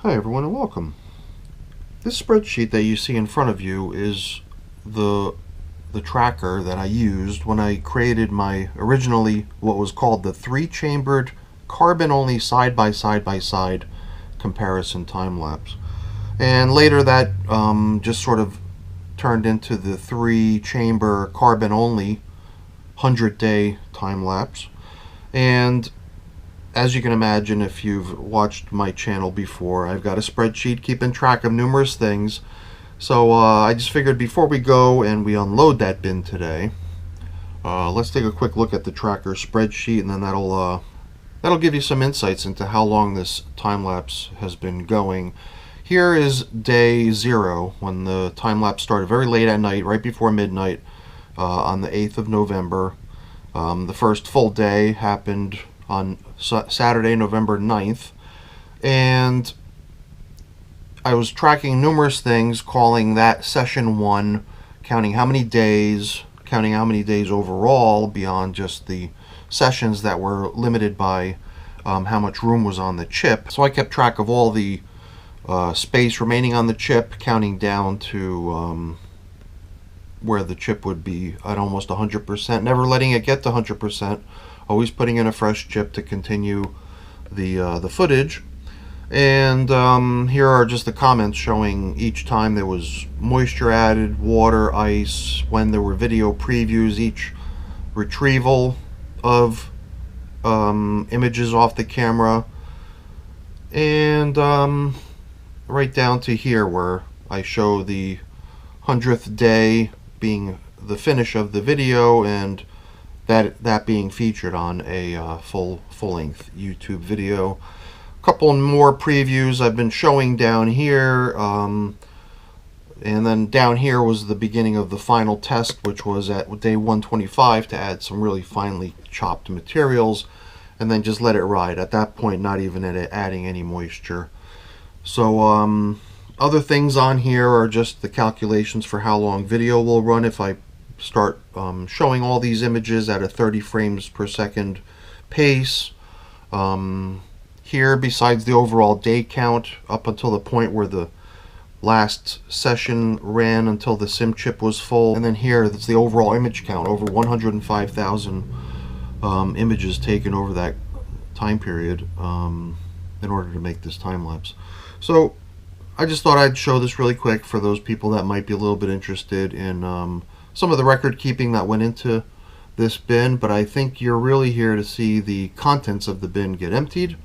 Hi everyone and welcome. This spreadsheet that you see in front of you is the tracker that I used when I created my originally what was called the 3-chambered carbon only side by side comparison time lapse. And later that just sort of turned into the 3-chamber carbon only 100-day time lapse. And as you can imagine, if you've watched my channel before, I've got a spreadsheet keeping track of numerous things. So I just figured before we go and we unload that bin today, let's take a quick look at the tracker spreadsheet, and then that'll give you some insights into how long this time lapse has been going. Here is day 0 when the time lapse started very late at night, right before midnight, on the 8th of November. The first full day happened on Saturday, November 9th, and I was tracking numerous things, calling that session 1, counting how many days overall beyond just the sessions that were limited by how much room was on the chip. So I kept track of all the space remaining on the chip, counting down to where the chip would be at almost 100%, never letting it get to 100%, always putting in a fresh chip to continue the footage. And here are just the comments showing each time there was moisture added, water, ice, when there were video previews, each retrieval of images off the camera, and right down to here where I show the 100th day being the finish of the video, and that being featured on a full-length YouTube video. A couple more previews I've been showing down here, and then down here was the beginning of the final test, which was at day 125 to add some really finely chopped materials, and then just let it ride. At that point, not even adding any moisture. So other things on here are just the calculations for how long video will run if I start showing all these images at a 30 frames per second pace. Here, besides the overall day count up until the point where the last session ran until the SIM chip was full, and then here that's the overall image count, over 105,000 images taken over that time period in order to make this time lapse. So I just thought I'd show this really quick for those people that might be a little bit interested in some of the record keeping that went into this bin, but I think you're really here to see the contents of the bin get emptied.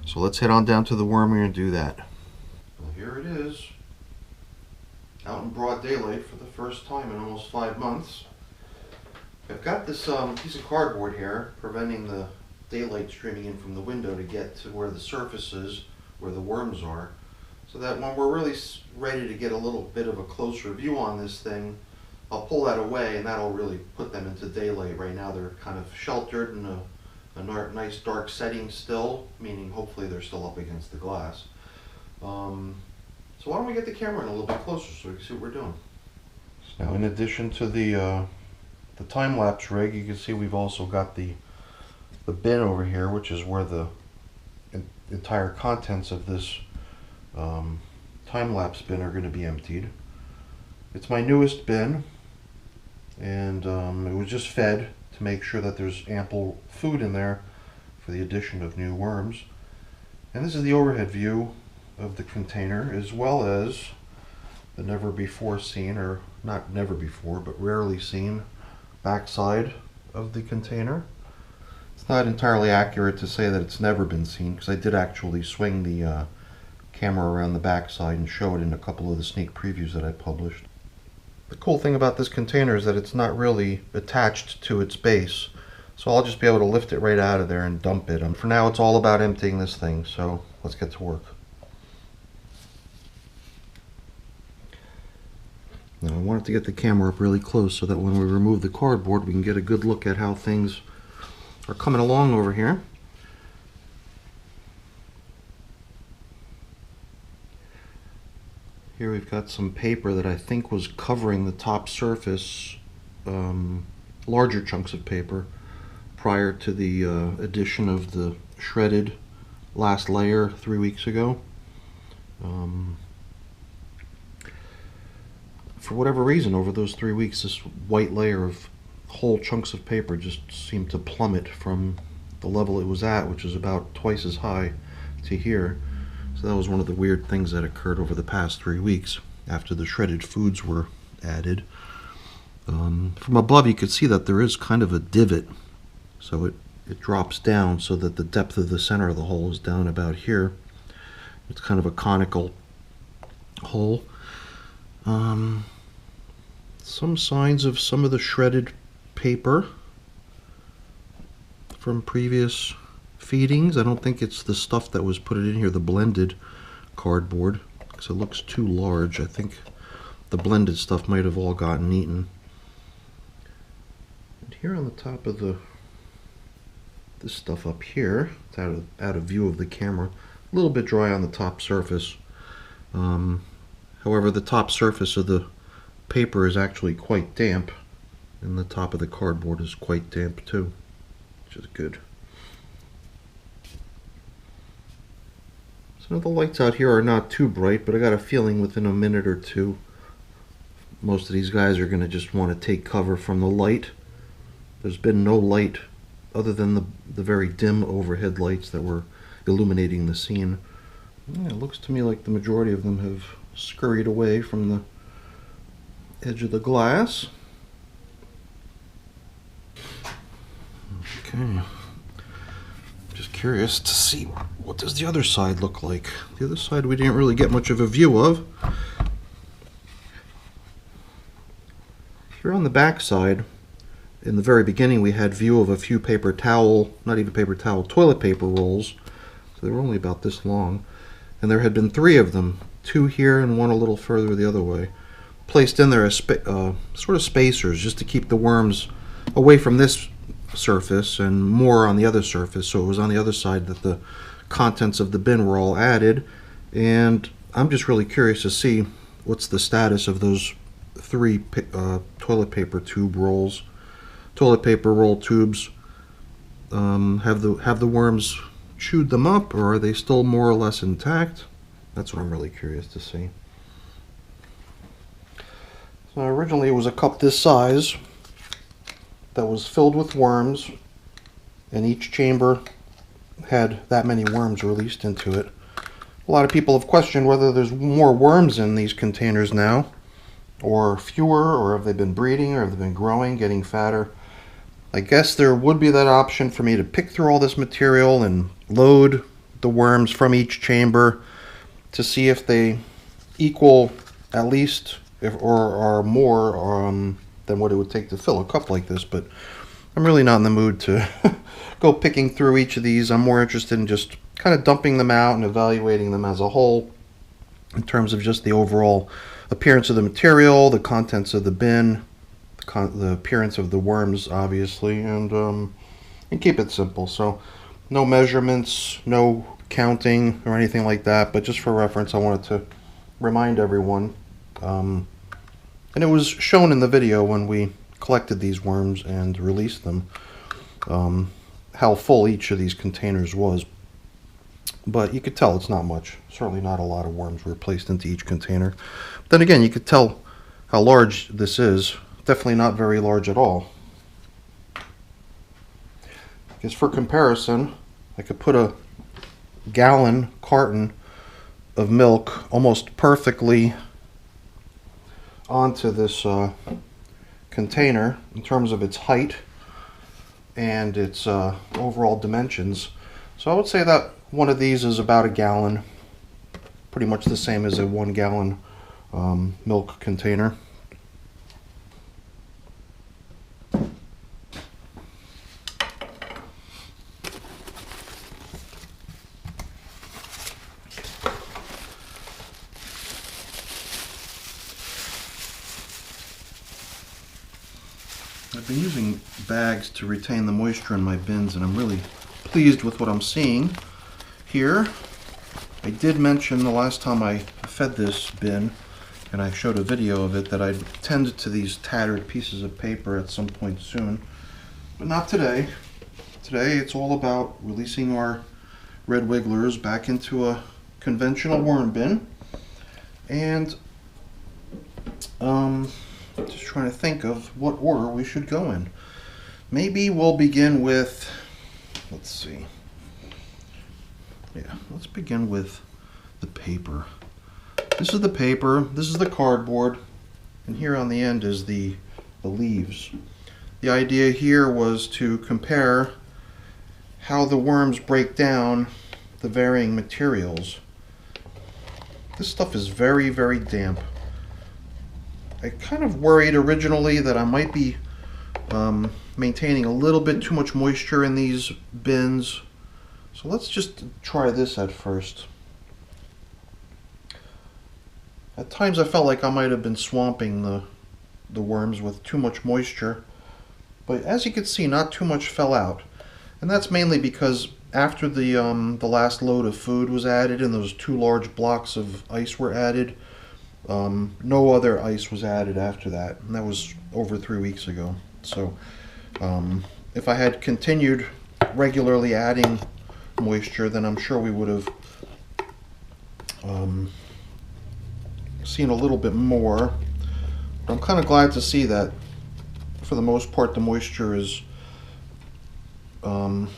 So let's head on down to the wormer and do that. Well, here it is, out in broad daylight for the first time in almost 5 months. I've got this piece of cardboard here preventing the daylight streaming in from the window to get to where the surface is, where the worms are, so that when we're really ready to get a little bit of a closer view on this thing, I'll pull that away and that'll really put them into daylight. Right now they're kind of sheltered in a nice dark setting still, meaning hopefully they're still up against the glass. So why don't we get the camera in a little bit closer so we can see what we're doing. Now, in addition to the time-lapse rig, you can see we've also got the bin over here, which is where the entire contents of this time-lapse bin are going to be emptied. It's my newest bin, and it was just fed to make sure that there's ample food in there for the addition of new worms. And this is the overhead view of the container, as well as the never before seen, or not never before, but rarely seen backside of the container. It's not entirely accurate to say that it's never been seen, because I did actually swing the camera around the backside and show it in a couple of the sneak previews that I published. The cool thing about this container is that it's not really attached to its base, so I'll just be able to lift it right out of there and dump it. For now, it's all about emptying this thing, so let's get to work. Now, I wanted to get the camera up really close so that when we remove the cardboard, we can get a good look at how things are coming along over here. Here we've got some paper that I think was covering the top surface, larger chunks of paper, prior to the addition of the shredded last layer 3 weeks ago. For whatever reason, over those 3 weeks, this white layer of whole chunks of paper just seemed to plummet from the level it was at, which is about twice as high, to here. So that was one of the weird things that occurred over the past 3 weeks after the shredded foods were added. From above, you could see that there is kind of a divot, so it drops down so that the depth of the center of the hole is down about here. It's kind of a conical hole. Some signs of some of the shredded paper from previous feedings. I don't think it's the stuff that was put in here, the blended cardboard, because it looks too large. I think the blended stuff might have all gotten eaten. And here on the top of this stuff up here, it's out of view of the camera, a little bit dry on the top surface. However, the top surface of the paper is actually quite damp, and the top of the cardboard is quite damp too, which is good. So the lights out here are not too bright, but I got a feeling within a minute or two most of these guys are going to just want to take cover from the light. There's been no light other than the very dim overhead lights that were illuminating the scene. Yeah, it looks to me like the majority of them have scurried away from the edge of the glass. Okay. Just curious to see what does the other side look like. The other side we didn't really get much of a view of. Here on the back side, in the very beginning we had view of a few paper towel, not even paper towel, toilet paper rolls. So they were only about this long. And there had been 3 of them, 2 here and 1 a little further the other way, placed in there as sort of spacers just to keep the worms away from this surface and more on the other surface. So it was on the other side that the contents of the bin were all added. And I'm just really curious to see what's the status of those 3 toilet paper tube rolls. Toilet paper roll tubes. Have the worms chewed them up, or are they still more or less intact? That's what I'm really curious to see. So originally it was a cup this size that was filled with worms, and each chamber had that many worms released into it. A lot of people have questioned whether there's more worms in these containers now, or fewer, or have they been breeding, or have they been growing, getting fatter. I guess there would be that option for me to pick through all this material and load the worms from each chamber to see if they equal at least or are more than what it would take to fill a cup like this. But I'm really not in the mood to go picking through each of these. I'm more interested in just kind of dumping them out and evaluating them as a whole in terms of just the overall appearance of the material, the contents of the bin, the appearance of the worms, obviously, and keep it simple. So no measurements, no counting or anything like that, but just for reference I wanted to remind everyone, and it was shown in the video when we collected these worms and released them, how full each of these containers was. But you could tell it's not much. Certainly not a lot of worms were placed into each container. But then again, you could tell how large this is. Definitely not very large at all. Because for comparison, I could put a gallon carton of milk almost perfectly onto this container in terms of its height and its overall dimensions. So I would say that one of these is about a gallon, pretty much the same as a 1 gallon milk container. I've been using bags to retain the moisture in my bins, and I'm really pleased with what I'm seeing here. I did mention the last time I fed this bin, and I showed a video of it, that I'd tend to these tattered pieces of paper at some point soon, but not today. Today it's all about releasing our red wigglers back into a conventional worm bin. And just trying to think of what order we should go in. Maybe we'll begin with, let's see. Yeah, let's begin with the paper. This is the paper, this is the cardboard, and here on the end is the leaves. The idea here was to compare how the worms break down the varying materials. This stuff is very, very damp. I kind of worried originally that I might be maintaining a little bit too much moisture in these bins. So let's just try this at first. At times I felt like I might have been swamping the worms with too much moisture. But as you can see, not too much fell out. And that's mainly because after the last load of food was added and those 2 large blocks of ice were added, no other ice was added after that. And that was over 3 weeks ago. So if I had continued regularly adding moisture, then I'm sure we would have seen a little bit more. But I'm kind of glad to see that for the most part the moisture is you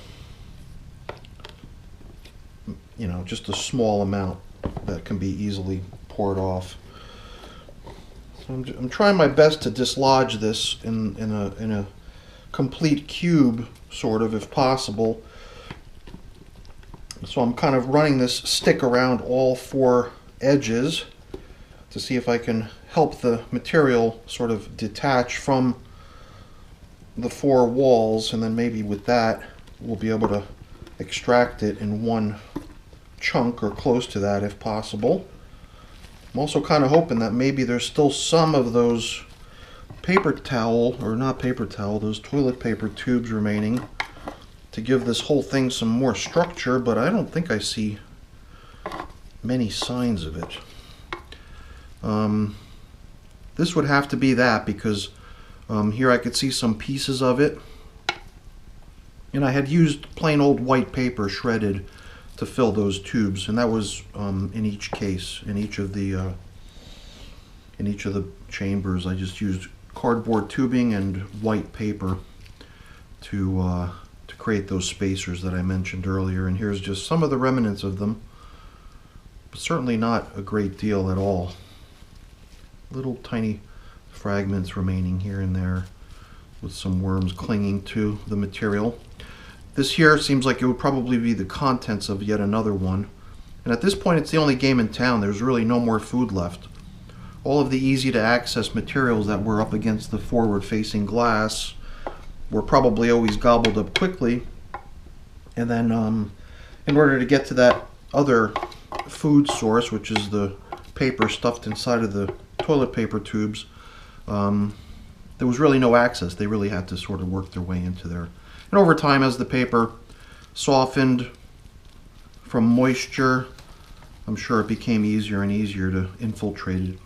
know, just a small amount that can be easily poured off. So I'm trying my best to dislodge this in a complete cube, sort of, if possible. So I'm kind of running this stick around all 4 edges to see if I can help the material sort of detach from the 4 walls, and then maybe with that we'll be able to extract it in one chunk or close to that if possible. I'm also kind of hoping that maybe there's still some of those paper towel, or not paper towel, those toilet paper tubes remaining to give this whole thing some more structure, but I don't think I see many signs of it. This would have to be that, because here I could see some pieces of it, and I had used plain old white paper shredded to fill those tubes, and that was in each case, in each of the chambers. I just used cardboard tubing and white paper to create those spacers that I mentioned earlier. And here's just some of the remnants of them, but certainly not a great deal at all. Little tiny fragments remaining here and there with some worms clinging to the material. This here seems like it would probably be the contents of yet another one. And at this point it's the only game in town. There's really no more food left. All of the easy to access materials that were up against the forward facing glass were probably always gobbled up quickly. And then in order to get to that other food source, which is the paper stuffed inside of the toilet paper tubes, there was really no access. They really had to sort of work their way into there. And over time, as the paper softened from moisture, I'm sure it became easier and easier to infiltrate it.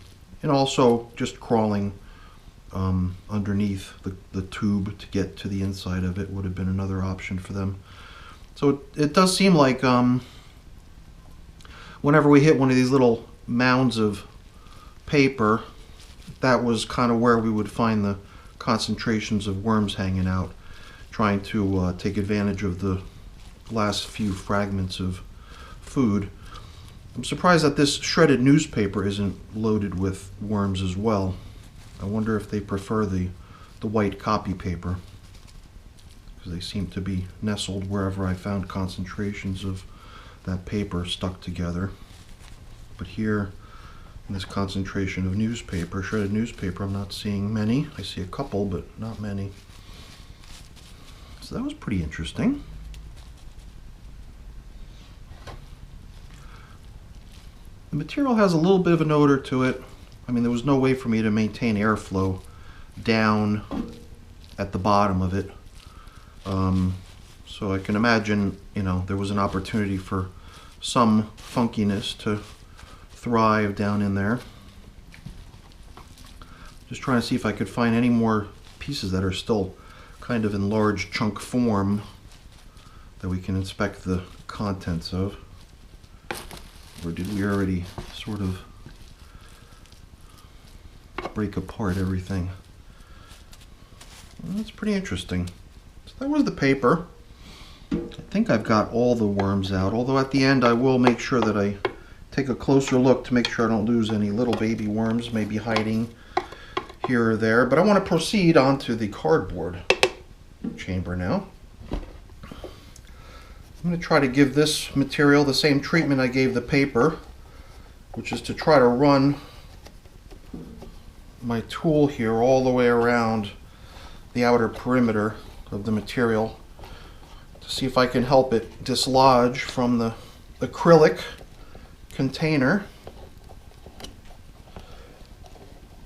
And also just crawling underneath the tube to get to the inside of it would have been another option for them. So it does seem like whenever we hit one of these little mounds of paper, that was kind of where we would find the concentrations of worms hanging out, trying to take advantage of the last few fragments of food. I'm surprised that this shredded newspaper isn't loaded with worms as well. I wonder if they prefer the white copy paper, because they seem to be nestled wherever I found concentrations of that paper stuck together. But here, in this concentration of newspaper, shredded newspaper, I'm not seeing many. I see a couple, but not many. So that was pretty interesting. The material has a little bit of an odor to it. I mean, there was no way for me to maintain airflow down at the bottom of it. So I can imagine, you know, there was an opportunity for some funkiness to thrive down in there. Just trying to see if I could find any more pieces that are still kind of in large chunk form that we can inspect the contents of. Or did we already sort of break apart everything? Well, that's pretty interesting. So that was the paper. I think I've got all the worms out, although at the end I will make sure that I take a closer look to make sure I don't lose any little baby worms maybe hiding here or there. But I want to proceed on to the cardboard chamber now. I'm going to try to give this material the same treatment I gave the paper, which is to try to run my tool here all the way around the outer perimeter of the material to see if I can help it dislodge from the acrylic container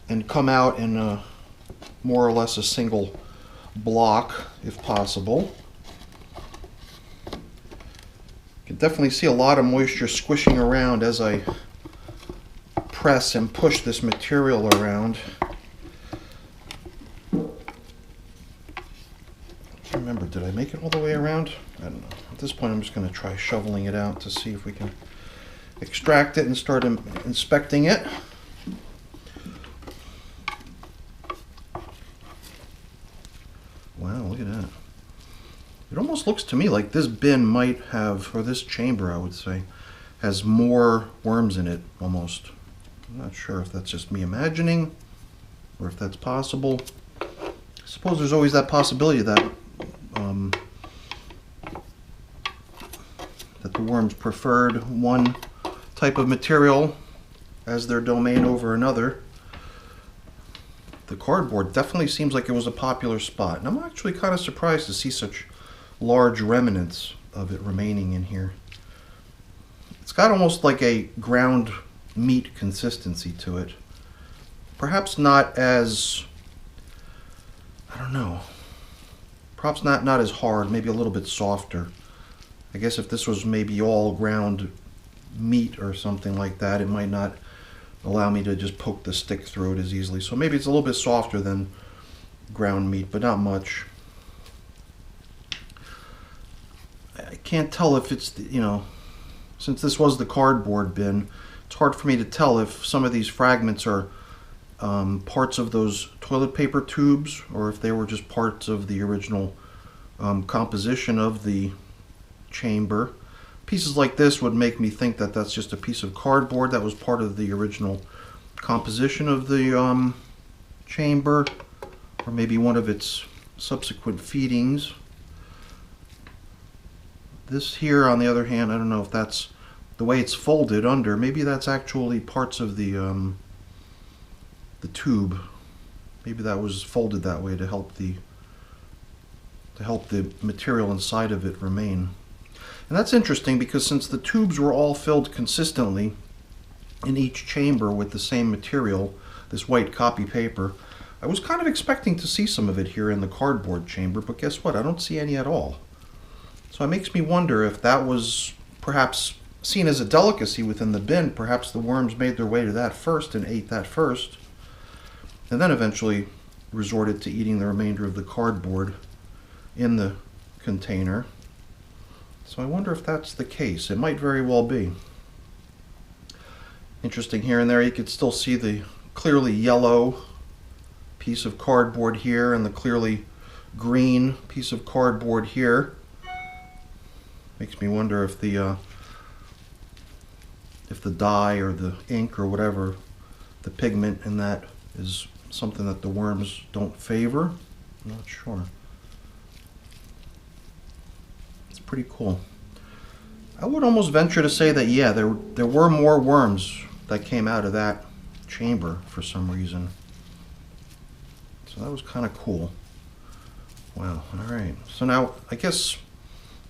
and come out in a more or less a single block if possible. You can definitely see a lot of moisture squishing around as I press and push this material around. I can't remember, did I make it all the way around? I don't know. At this point I'm just going to try shoveling it out to see if we can extract it and start inspecting it. Wow, look at that. It almost looks to me like this bin might have, or this chamber I would say, has more worms in it almost. I'm not sure if that's just me imagining or if that's possible. I suppose there's always that possibility that that the worms preferred one type of material as their domain over another. The cardboard definitely seems like it was a popular spot, and I'm actually kind of surprised to see such large remnants of it remaining in here. It's got almost like a ground meat consistency to it. Perhaps not as, I don't know, perhaps not as hard, maybe a little bit softer. I guess if this was maybe all ground meat or something like that, it might not allow me to just poke the stick through it as easily. So maybe it's a little bit softer than ground meat, but not much. I can't tell if it's, you know, since this was the cardboard bin, it's hard for me to tell if some of these fragments are parts of those toilet paper tubes or if they were just parts of the original composition of the chamber. Pieces like this would make me think that that's just a piece of cardboard that was part of the original composition of the chamber, or maybe one of its subsequent feedings. This here, on the other hand, I don't know if that's the way it's folded under. Maybe that's actually parts of the tube. Maybe that was folded that way to help the material inside of it remain. And that's interesting because since the tubes were all filled consistently in each chamber with the same material, this white copy paper, I was kind of expecting to see some of it here in the cardboard chamber, but guess what? I don't see any at all. So it makes me wonder if that was perhaps seen as a delicacy within the bin. Perhaps the worms made their way to that first and ate that first, and then eventually resorted to eating the remainder of the cardboard in the container. So I wonder if that's the case. It might very well be. Interesting, here and there you could still see the clearly yellow piece of cardboard here and the clearly green piece of cardboard here. Makes me wonder if the dye or the ink or whatever, the pigment in that is something that the worms don't favor. I'm not sure. It's pretty cool. I would almost venture to say that, yeah, there were more worms that came out of that chamber for some reason. So that was kind of cool. Wow, all right. So now, I guess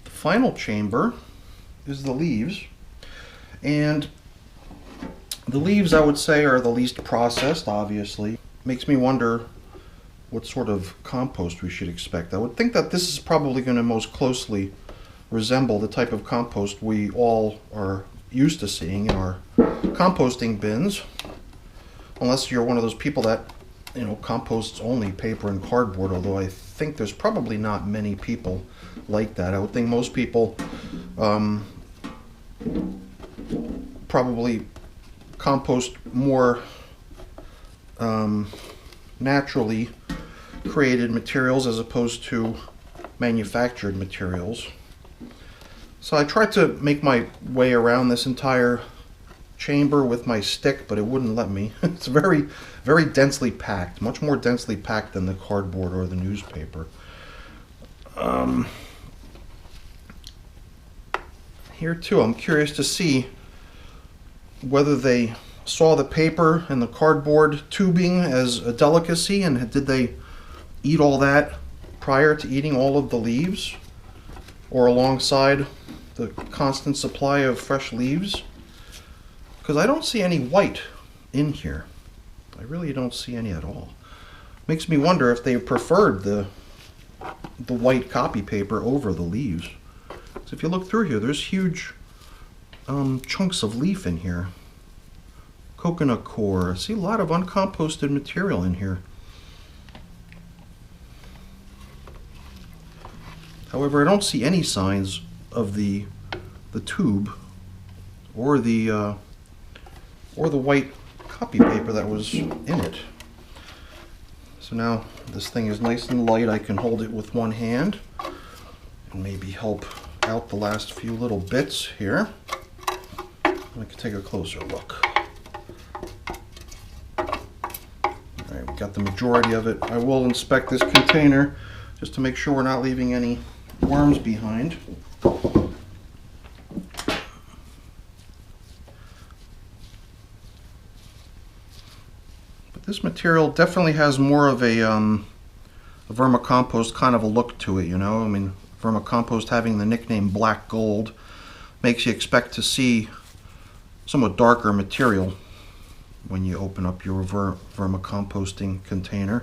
the final chamber is the leaves. And the leaves, I would say, are the least processed, obviously. Makes me wonder what sort of compost we should expect. I would think that this is probably going to most closely resemble the type of compost we all are used to seeing in our composting bins. Unless you're one of those people that, you know, composts only paper and cardboard, although I think there's probably not many people like that. I would think most people probably compost more naturally created materials as opposed to manufactured materials. So I tried to make my way around this entire chamber with my stick, but it wouldn't let me. It's very, very densely packed, much more densely packed than the cardboard or the newspaper. Here too, I'm curious to see whether they saw the paper and the cardboard tubing as a delicacy, and did they eat all that prior to eating all of the leaves, or alongside the constant supply of fresh leaves? Because I don't see any white in here. I really don't see any at all. Makes me wonder if they preferred the white copy paper over the leaves. So if you look through here, there's huge chunks of leaf in here. Coconut core. I see a lot of uncomposted material in here. However, I don't see any signs of the tube or the white copy paper that was in it. So now this thing is nice and light. I can hold it with one hand and maybe help out the last few little bits here. I can take a closer look. Alright, we got the majority of it. I will inspect this container just to make sure we're not leaving any worms behind. But this material definitely has more of a vermicompost kind of a look to it, you know. I mean, vermicompost having the nickname black gold makes you expect to see somewhat darker material when you open up your vermicomposting container.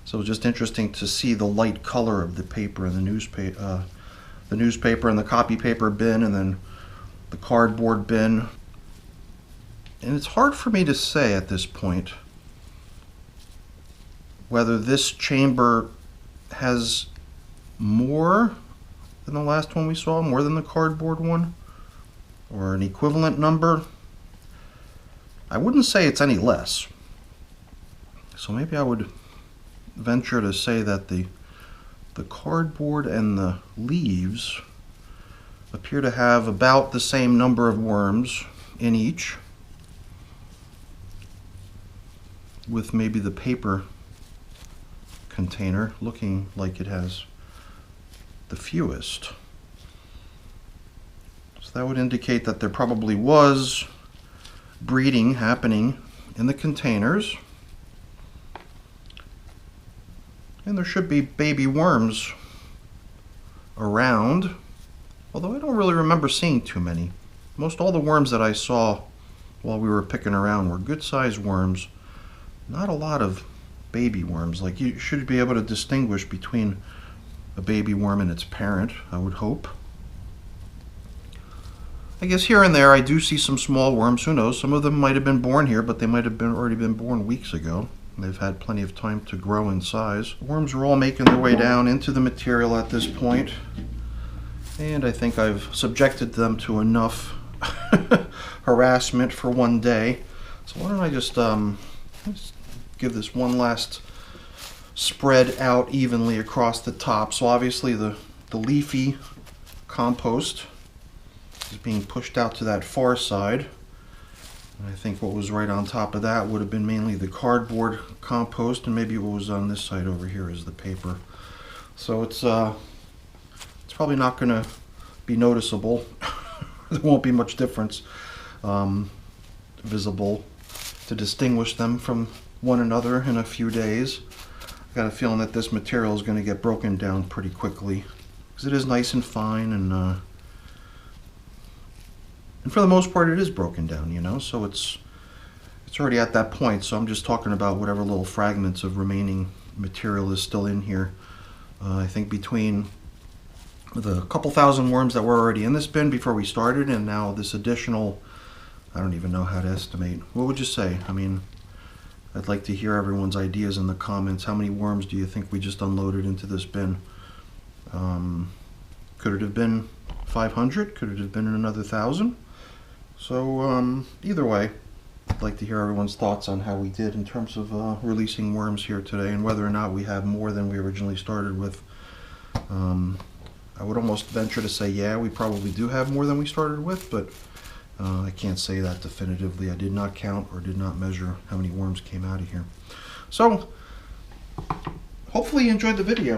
So it's just interesting to see the light color of the paper and the newspaper and the copy paper bin, and then the cardboard bin. And it's hard for me to say at this point whether this chamber has more than the last one we saw, more than the cardboard one, or an equivalent number. I wouldn't say it's any less. So maybe I would venture to say that the cardboard and the leaves appear to have about the same number of worms in each, with maybe the paper container looking like it has the fewest. So that would indicate that there probably was breeding happening in the containers, and there should be baby worms around, although I don't really remember seeing too many. Most all the worms that I saw while we were picking around were good sized worms, not a lot of baby worms. Like, you should be able to distinguish between a baby worm and its parent, I would hope. I guess here and there I do see some small worms. Who knows? Some of them might have been born here, but they might have already been born weeks ago. They've had plenty of time to grow in size. The worms are all making their way down into the material at this point, and I think I've subjected them to enough harassment for one day. So why don't I just give this one last spread out evenly across the top. So obviously the leafy compost is being pushed out to that far side. And I think what was right on top of that would have been mainly the cardboard compost, and maybe what was on this side over here is the paper. So it's probably not going to be noticeable. There won't be much difference visible to distinguish them from one another in a few days. I got a feeling that this material is going to get broken down pretty quickly, because it is nice and fine, and for the most part it is broken down, you know, so it's already at that point. So I'm just talking about whatever little fragments of remaining material is still in here. I think between the couple thousand worms that were already in this bin before we started, and now this additional, I don't even know how to estimate. What would you say? I mean, I'd like to hear everyone's ideas in the comments. How many worms do you think we just unloaded into this bin? Could it have been 500? Could it have been another 1,000? So either way, I'd like to hear everyone's thoughts on how we did in terms of releasing worms here today, and whether or not we have more than we originally started with. I would almost venture to say, yeah, we probably do have more than we started with, but I can't say that definitively. I did not count or did not measure how many worms came out of here. So, hopefully you enjoyed the video.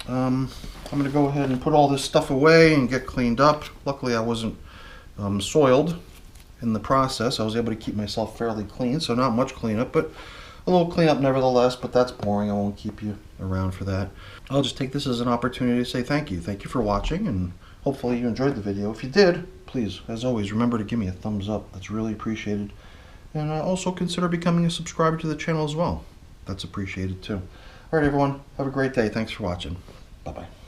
I'm going to go ahead and put all this stuff away and get cleaned up. Luckily I wasn't soiled in the process. I was able to keep myself fairly clean, so not much cleanup, but a little cleanup nevertheless, but that's boring. I won't keep you around for that. I'll just take this as an opportunity to say thank you. Thank you for watching, and hopefully you enjoyed the video. If you did, please, as always, remember to give me a thumbs up. That's really appreciated. And also consider becoming a subscriber to the channel as well. That's appreciated too. All right, everyone. Have a great day. Thanks for watching. Bye-bye.